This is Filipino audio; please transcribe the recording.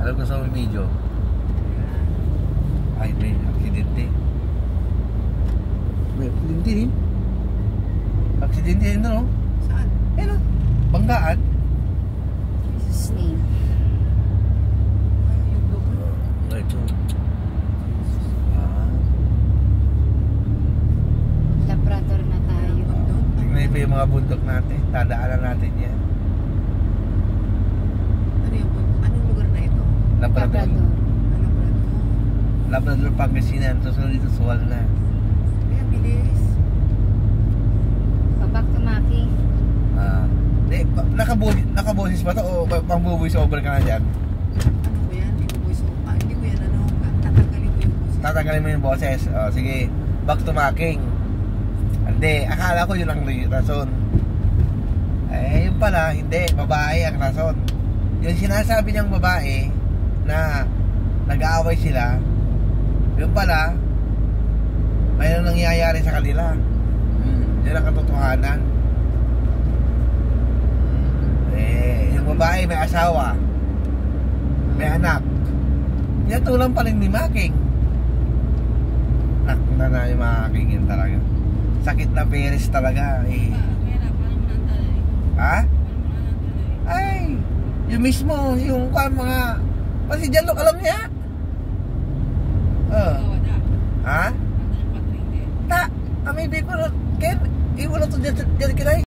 Alam ko sa video. Ay, may aksidente. May aksidente rin. Aksidente rin no? Saan? Eh no, banggaan. Jesus name. Yung doon. Ito. Labrador na tayo. Tingnan niyo pa yung mga bundok natin. Dadaanan natin yan. Ano yung anong lugar na ito? Labrador. Labrador. Labrador Pangasinan. Susunod dito Suwal na. Kaya bilis. Back to Maki. Nakaboses ba ito o pang-voice over ka na dyan? Ano ko yan? Hindi ko voice over. Hindi ko yan ano. Tatanggalin ko yung voice. Tatanggalin mo yung boses. O, sige, back to Making. Hindi, akala ko yun ang rason. Eh, yun pala, hindi. Babae ang rason. Yung sinasabi niyang babae na nag-aaway sila, yun pala, mayroon nangyayari sa kanila. Yun ang katotohanan. Yung babae may asawa, may anak. Yan tulang pa rin ni Making. Nakita na yung Making yun talaga. Sakit na peres talaga eh. Ha? Ay, yung mismo, yung mga pati dyan alam niya. Ha? Ta, kami di ko ken, iwala to dyan kinay.